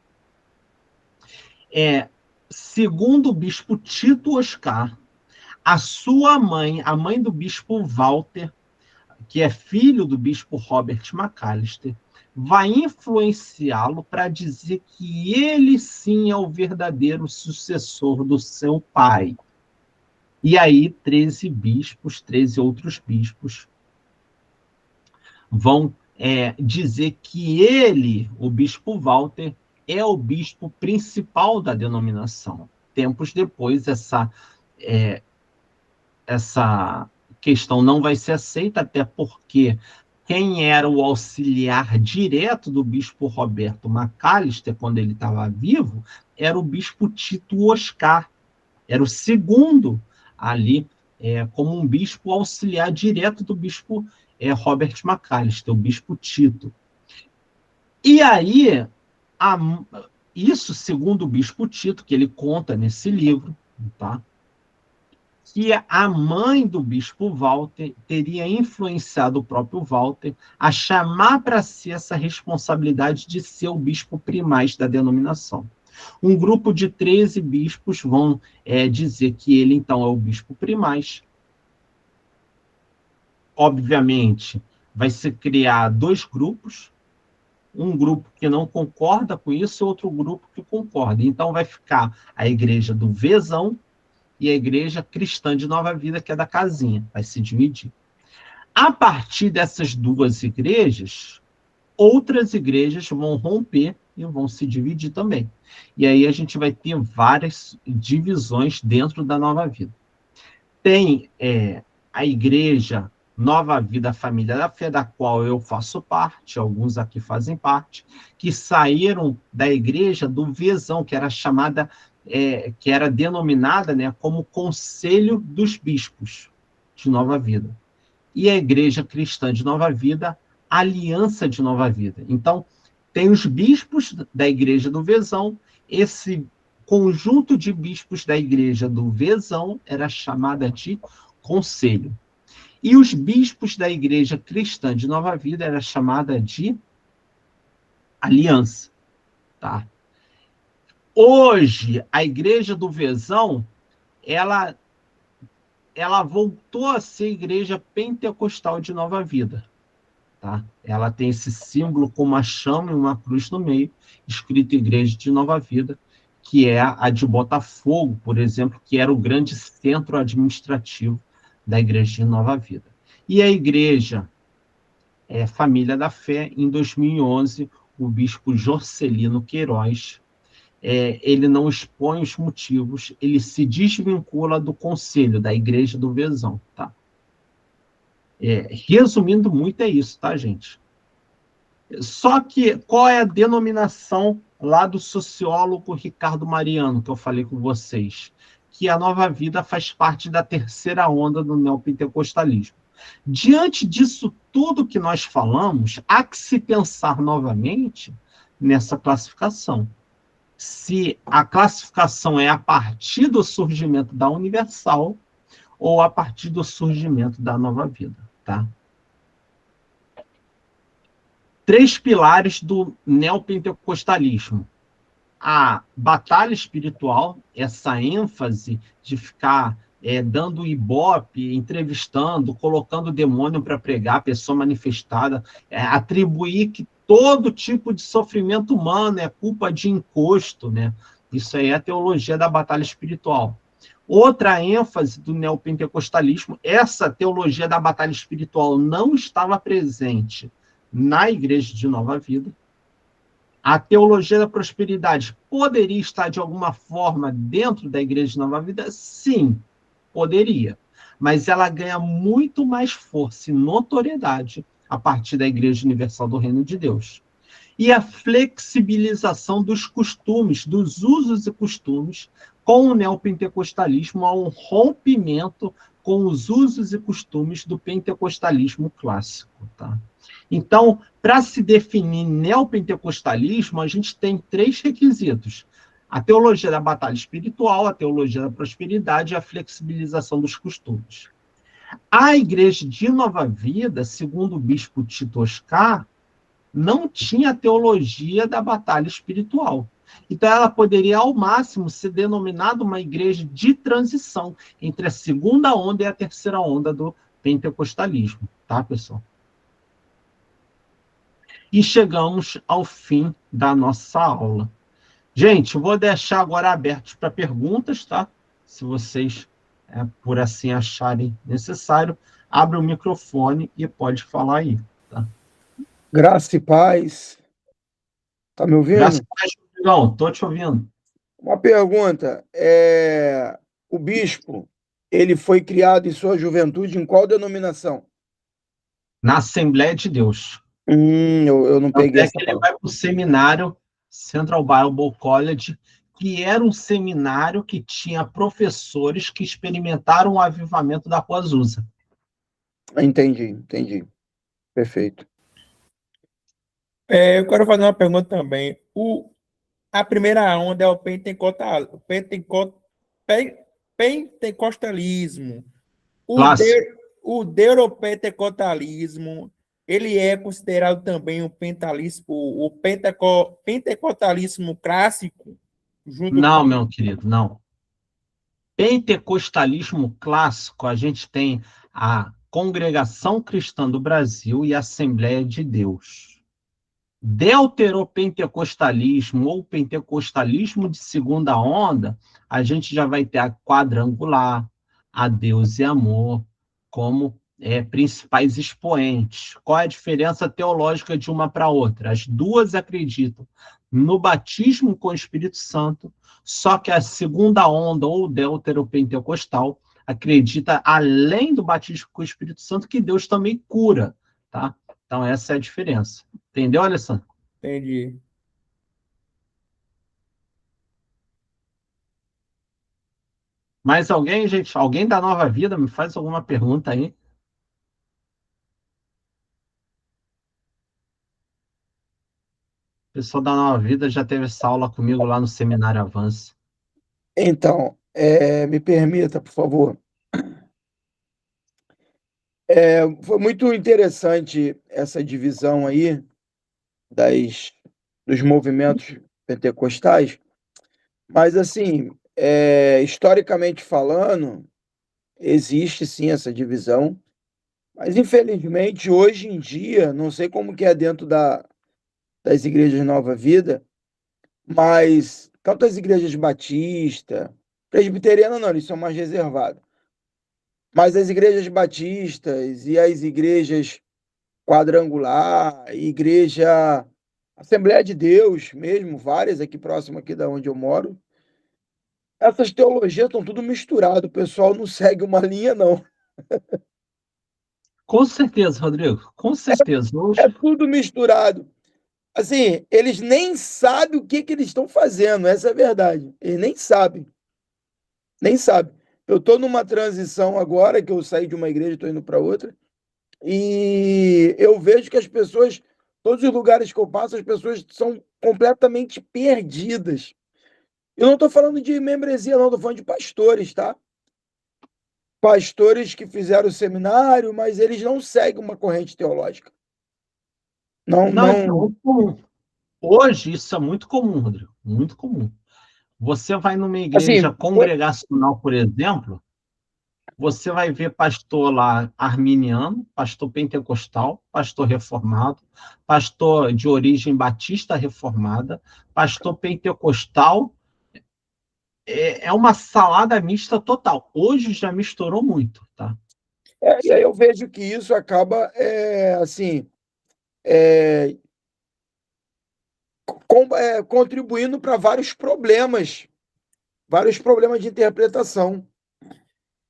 Speaker 1: segundo o bispo Tito Oscar, a sua mãe, a mãe do bispo Walter, que é filho do bispo Robert McAllister, vai influenciá-lo para dizer que ele sim é o verdadeiro sucessor do seu pai. E aí 13 outros bispos, vão dizer que ele, o bispo Walter, é o bispo principal da denominação. Tempos depois, essa questão não vai ser aceita, até porque quem era o auxiliar direto do bispo Roberto McAllister, quando ele estava vivo, era o bispo Tito Oscar. Era o segundo ali, como um bispo auxiliar direto do bispo Robert McAllister, o bispo Tito. E aí, isso segundo o bispo Tito, que ele conta nesse livro, tá? Que a mãe do bispo Walter teria influenciado o próprio Walter a chamar para si essa responsabilidade de ser o bispo primaz da denominação. Um grupo de 13 bispos vão dizer que ele, então, é o bispo primaz. Obviamente, vai se criar 2 grupos, um grupo que não concorda com isso e outro grupo que concorda. Então, vai ficar a igreja do Vezão e a igreja cristã de Nova Vida, que é da casinha, vai se dividir. A partir dessas 2 igrejas, outras igrejas vão romper e vão se dividir também. E aí a gente vai ter várias divisões dentro da Nova Vida. Tem a igreja Nova Vida Família da Fé, da qual eu faço parte, alguns aqui fazem parte, que saíram da igreja do Vezão, que era chamada, que era denominada, né, como Conselho dos Bispos de Nova Vida. E a Igreja Cristã de Nova Vida, Aliança de Nova Vida. Então, tem os bispos da Igreja do Vezão, esse conjunto de bispos da Igreja do Vezão era chamada de Conselho. E os bispos da Igreja Cristã de Nova Vida era chamada de Aliança. Tá? Hoje, a Igreja do Vezão, ela voltou a ser Igreja Pentecostal de Nova Vida. Tá? Ela tem esse símbolo com uma chama e uma cruz no meio, escrito Igreja de Nova Vida, que é a de Botafogo, por exemplo, que era o grande centro administrativo da Igreja de Nova Vida. E a Igreja Família da Fé, em 2011, o bispo Jorcelino Queiroz, ele não expõe os motivos, ele se desvincula do conselho da Igreja do Vezão. Tá? Resumindo muito, é isso, tá, gente? Só que, qual é a denominação lá do sociólogo Ricardo Mariano, que eu falei com vocês? Que a Nova Vida faz parte da terceira onda do neopentecostalismo. Diante disso tudo que nós falamos, há que se pensar novamente nessa classificação. Se a classificação é a partir do surgimento da Universal ou a partir do surgimento da Nova Vida, tá? 3 pilares do neopentecostalismo. A batalha espiritual, essa ênfase de ficar dando ibope, entrevistando, colocando o demônio para pregar, a pessoa manifestada, atribuir que todo tipo de sofrimento humano é culpa de encosto, né? Isso aí é a teologia da batalha espiritual. Outra ênfase do neopentecostalismo, essa teologia da batalha espiritual não estava presente na Igreja de Nova Vida. A teologia da prosperidade poderia estar, de alguma forma, dentro da Igreja de Nova Vida? Sim, poderia. Mas ela ganha muito mais força e notoriedade a partir da Igreja Universal do Reino de Deus. E a flexibilização dos costumes, dos usos e costumes, com o neopentecostalismo, há um rompimento com os usos e costumes do pentecostalismo clássico. Tá? Então, para se definir neopentecostalismo, a gente tem 3 requisitos: a teologia da batalha espiritual, a teologia da prosperidade e a flexibilização dos costumes. A Igreja de Nova Vida, segundo o bispo Tito Oscar, não tinha teologia da batalha espiritual. Então, ela poderia, ao máximo, ser denominada uma igreja de transição entre a segunda onda e a terceira onda do pentecostalismo. Tá, pessoal? E chegamos ao fim da nossa aula. Gente, vou deixar agora abertos para perguntas, tá? Se vocês, por assim, acharem necessário, abre o microfone e pode falar aí, tá?
Speaker 2: Graça e paz. Tá me ouvindo?
Speaker 1: Graças a Deus, não, estou te ouvindo.
Speaker 2: Uma pergunta. O bispo, ele foi criado em sua juventude em qual denominação?
Speaker 1: Na Assembleia de Deus.
Speaker 2: Eu não peguei
Speaker 1: Até
Speaker 2: essa
Speaker 1: que ele
Speaker 2: palavra.
Speaker 1: vai para o seminário Central Bible College, que era um seminário que tinha professores que experimentaram o avivamento da Rua Azusa.
Speaker 2: Entendi. Perfeito.
Speaker 3: Eu quero fazer uma pergunta também. A primeira onda é o pentecostalismo. O deuteropentecostalismo, ele é considerado também o pentecostalismo clássico?
Speaker 1: Não, meu querido, não. Pentecostalismo clássico, a gente tem a Congregação Cristã do Brasil e a Assembleia de Deus. Deuteropentecostalismo ou pentecostalismo de segunda onda, a gente já vai ter a Quadrangular, a Deus e Amor, como principais expoentes. Qual é a diferença teológica de uma para outra? As duas acreditam no batismo com o Espírito Santo, só que a segunda onda, ou deuteropentecostal, acredita, além do batismo com o Espírito Santo, que Deus também cura, tá? Então, essa é a diferença. Entendeu, Alessandro?
Speaker 3: Entendi.
Speaker 1: Mais alguém, gente? Alguém da Nova Vida me faz alguma pergunta aí? O pessoal da Nova Vida já teve essa aula comigo lá no Seminário Avanço.
Speaker 2: Então, me permita, por favor. Foi muito interessante essa divisão aí dos movimentos pentecostais, mas, assim, historicamente falando, existe sim essa divisão, mas infelizmente hoje em dia, não sei como que é dentro das igrejas Nova Vida, mas tanto as igrejas batista, presbiteriana não, eles são mais reservados, mas as igrejas batistas e as igrejas quadrangular, igreja Assembleia de Deus mesmo, várias aqui próximo aqui da onde eu moro, essas teologias estão tudo misturado, o pessoal não segue uma linha não.
Speaker 1: Com certeza, Rodrigo, com certeza.
Speaker 2: É tudo misturado. Assim, eles nem sabem o que eles estão fazendo, essa é a verdade. Eles nem sabem, nem sabem. Eu estou numa transição agora, que eu saí de uma igreja e estou indo para outra, e eu vejo que as pessoas, todos os lugares que eu passo, as pessoas são completamente perdidas. Eu não estou falando de membresia, não, estou falando de pastores, tá? Pastores que fizeram o seminário, mas eles não seguem uma corrente teológica. Não,
Speaker 1: Não, isso é
Speaker 2: não.
Speaker 1: muito comum. Hoje, isso é muito comum, Rodrigo, muito comum. Você vai numa igreja
Speaker 2: Assim,
Speaker 1: congregacional, por exemplo, você vai ver pastor lá arminiano, pastor pentecostal, pastor reformado, pastor de origem batista reformada, pastor pentecostal. É uma salada mista total. Hoje já misturou muito, tá?
Speaker 2: e aí eu vejo que isso acaba, assim, é, contribuindo para vários problemas de interpretação.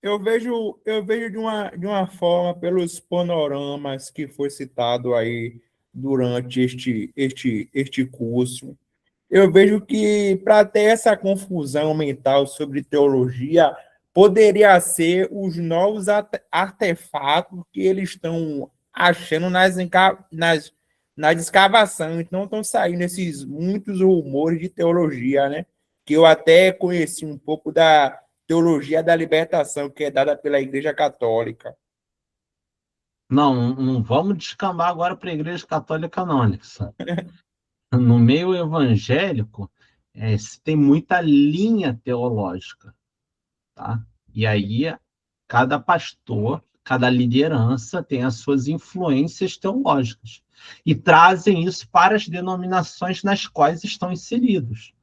Speaker 3: Eu vejo de uma forma pelos panoramas que foi citado aí durante este curso. Eu vejo que para ter essa confusão mental sobre teologia, poderia ser os novos artefatos que eles estão achando nas escavações. Então estão saindo esses muitos rumores de teologia, né? Que eu até conheci um pouco da teologia da libertação, que é dada pela Igreja Católica.
Speaker 1: Não, não vamos descambar agora para a Igreja Católica, não, Alex. No meio evangélico, se tem muita linha teológica, tá? E aí, cada pastor, cada liderança tem as suas influências teológicas e trazem isso para as denominações nas quais estão inseridos.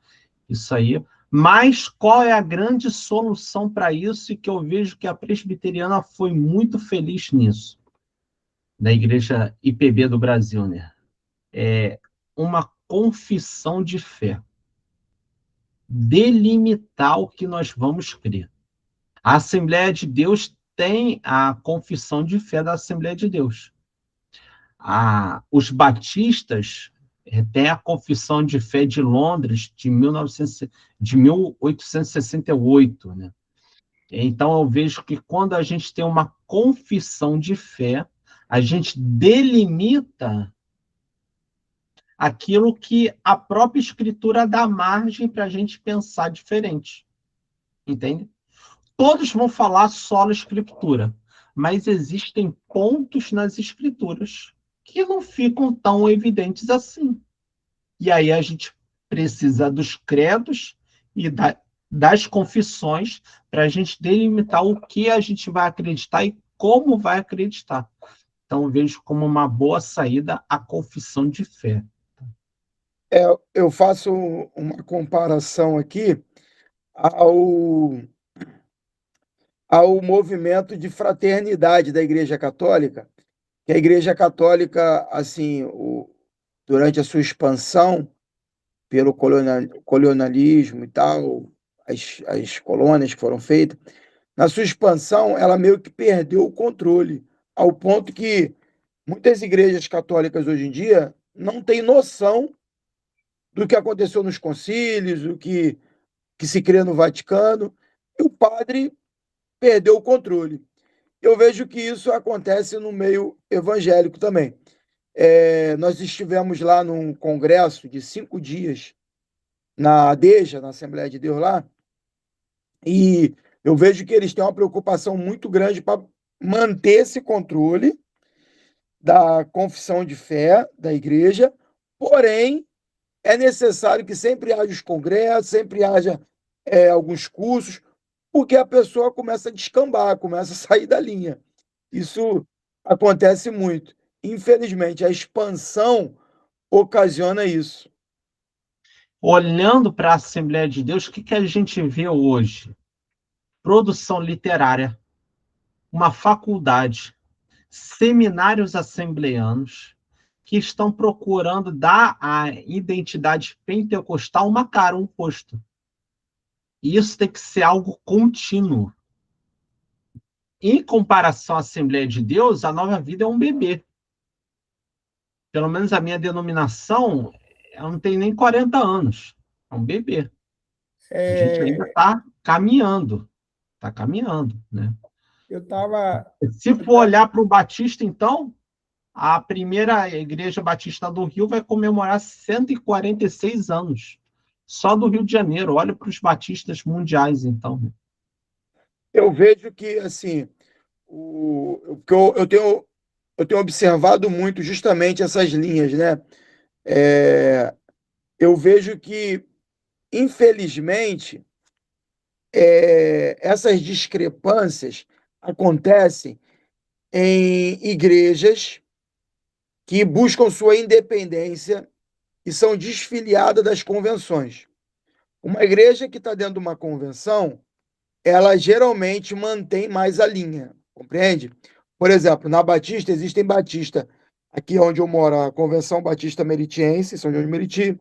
Speaker 1: Isso aí. Mas qual é a grande solução para isso? E que eu vejo que a presbiteriana foi muito feliz nisso, da Igreja IPB do Brasil, né? É uma confissão de fé. Delimitar o que nós vamos crer. A Assembleia de Deus tem a confissão de fé da Assembleia de Deus. Os batistas têm a confissão de fé de Londres de 1868, né? Então, eu vejo que quando a gente tem uma confissão de fé, a gente delimita aquilo que a própria Escritura dá margem para a gente pensar diferente. Entende? Todos vão falar só na Escritura, mas existem pontos nas Escrituras que não ficam tão evidentes assim. E aí a gente precisa dos credos e das confissões para a gente delimitar o que a gente vai acreditar e como vai acreditar. Então, eu vejo como uma boa saída a confissão de fé.
Speaker 2: Eu faço uma comparação aqui ao, ao movimento de fraternidade da Igreja Católica, que a Igreja Católica, assim, durante a sua expansão pelo colonialismo e tal, as colônias que foram feitas, na sua expansão, ela meio que perdeu o controle, ao ponto que muitas igrejas católicas hoje em dia não têm noção do que aconteceu nos concílios, que se crê no Vaticano, e o padre perdeu o controle. Eu vejo que isso acontece no meio evangélico também. Nós estivemos lá num congresso de 5 dias na ADEJA, na Assembleia de Deus lá, e eu vejo que eles têm uma preocupação muito grande para manter esse controle da confissão de fé da igreja, porém, é necessário que sempre haja os congressos, sempre haja alguns cursos, porque a pessoa começa a descambar, começa a sair da linha. Isso acontece muito. Infelizmente, a expansão ocasiona isso.
Speaker 1: Olhando para a Assembleia de Deus, o que a gente vê hoje? Produção literária, uma faculdade, seminários assembleanos que estão procurando dar à identidade pentecostal uma cara, um rosto. E isso tem que ser algo contínuo. Em comparação à Assembleia de Deus, a Nova Vida é um bebê. Pelo menos a minha denominação, ela não tem nem 40 anos. É um bebê. A gente ainda está caminhando. Está caminhando, né?
Speaker 3: Eu estava.
Speaker 1: Se for olhar para o Batista, então, a primeira Igreja Batista do Rio vai comemorar 146 anos. Só do Rio de Janeiro. Olha para os batistas mundiais, então.
Speaker 2: Eu vejo que, assim, eu tenho observado muito justamente essas linhas, né? Eu vejo que, infelizmente, essas discrepâncias acontecem em igrejas que buscam sua independência e são desfiliadas das convenções. Uma igreja que está dentro de uma convenção, ela geralmente mantém mais a linha, compreende? Por exemplo, na Batista, existem Batista, aqui onde eu moro, a Convenção Batista Meritiense, São João de Meriti,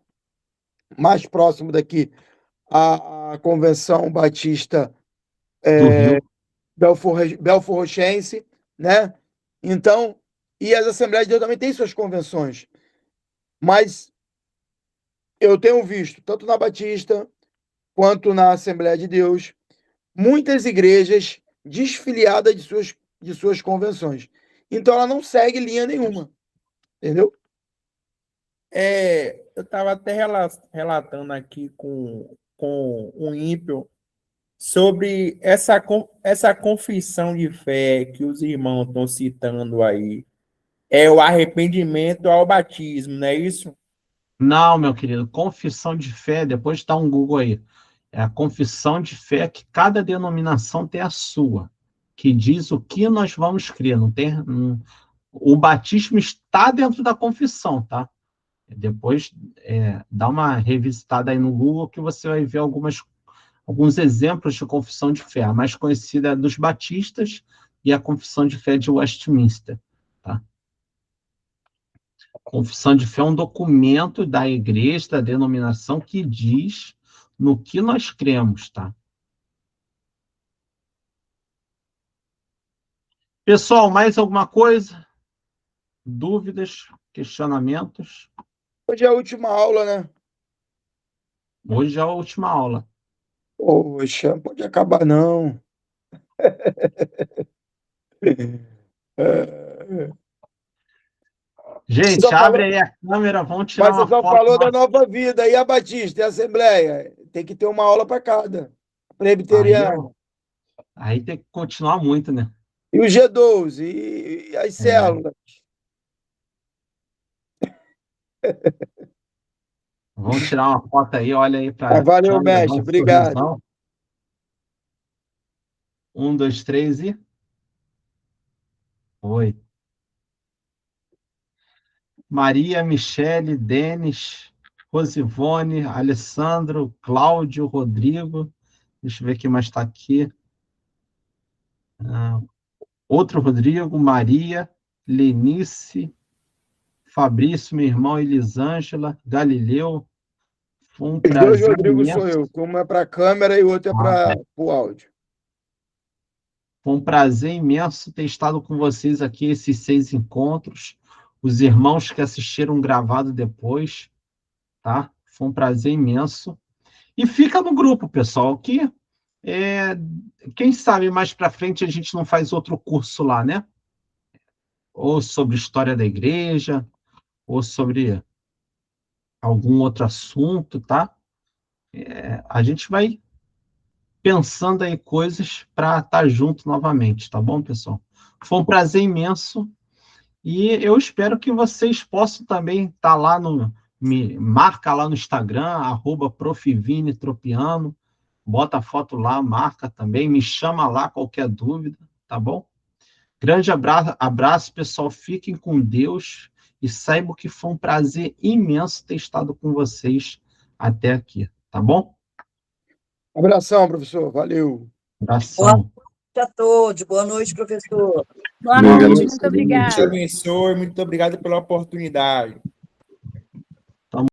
Speaker 2: mais próximo daqui, a Convenção Batista
Speaker 1: Do Rio.
Speaker 2: Belforrochense, né? Então, e as Assembleias de Deus também têm suas convenções, mas eu tenho visto, tanto na Batista quanto na Assembleia de Deus, muitas igrejas desfiliadas de suas convenções. Então, ela não segue linha nenhuma, entendeu?
Speaker 3: Eu estava até relatando aqui com um ímpio sobre essa confissão de fé que os irmãos estão citando aí. É o arrependimento ao batismo, não é isso?
Speaker 1: Não, meu querido, confissão de fé, depois dá um Google aí. É a confissão de fé que cada denominação tem a sua, que diz o que nós vamos crer. Não tem, o batismo está dentro da confissão, tá? Depois dá uma revisitada aí no Google que você vai ver alguns exemplos de confissão de fé. A mais conhecida é dos batistas e a confissão de fé de Westminster, tá? Confissão de fé é um documento da igreja, da denominação, que diz no que nós cremos, tá? Pessoal, mais alguma coisa? Dúvidas? Questionamentos?
Speaker 2: Hoje é a última aula, né?
Speaker 1: Hoje é a última aula.
Speaker 2: Poxa, não pode acabar, não. Você
Speaker 1: Gente,
Speaker 2: só
Speaker 1: abre
Speaker 2: falou,
Speaker 1: aí a câmera, vamos tirar
Speaker 2: mas você
Speaker 1: uma
Speaker 2: só
Speaker 1: foto.
Speaker 2: falou da Nova Vida. E a Batista, e a Assembleia? Tem que ter uma aula para cada.
Speaker 1: Aí,
Speaker 2: Presbiteriana.
Speaker 1: aí tem que continuar muito, né?
Speaker 2: E o G12, e as células.
Speaker 1: Vamos tirar uma foto aí, olha aí para a
Speaker 2: Valeu,
Speaker 1: câmera, dá
Speaker 2: mestre.
Speaker 1: um
Speaker 2: Obrigado.
Speaker 1: sorrisão. 1, 2, 3 e... Oi. Maria, Michele, Denis, Rosivone, Alessandro, Cláudio, Rodrigo. Deixa eu ver quem mais está aqui. Outro Rodrigo, Maria, Lenice, Fabrício, meu irmão, Elisângela, Galileu. Foi um
Speaker 2: Os dois
Speaker 1: prazer
Speaker 2: Rodrigo sou
Speaker 1: imenso.
Speaker 2: eu. Um é para a câmera e o outro é
Speaker 1: Ah,
Speaker 2: para
Speaker 1: tá.
Speaker 2: o áudio.
Speaker 1: Foi um prazer imenso ter estado com vocês aqui, esses 6 encontros, os irmãos que assistiram gravado depois, tá? Foi um prazer imenso. E fica no grupo, pessoal, que quem sabe mais para frente a gente não faz outro curso lá, né? Ou sobre história da igreja, ou sobre algum outro assunto, tá? A gente vai pensando aí coisas para estar junto novamente, tá bom, pessoal? Foi um prazer imenso e eu espero que vocês possam também estar lá me marca lá no Instagram, @profvinitropiano, bota a foto lá, marca também, me chama lá qualquer dúvida, tá bom? Grande abraço, pessoal, fiquem com Deus e saibam que foi um prazer imenso ter estado com vocês até aqui, tá bom?
Speaker 2: Abração, professor. Valeu.
Speaker 4: Boa
Speaker 1: Abração.
Speaker 4: noite a todos. Boa noite, professor.
Speaker 5: Boa
Speaker 3: Obrigado.
Speaker 5: noite, muito
Speaker 3: Deus te
Speaker 5: obrigada.
Speaker 3: abençoe, muito obrigado pela oportunidade.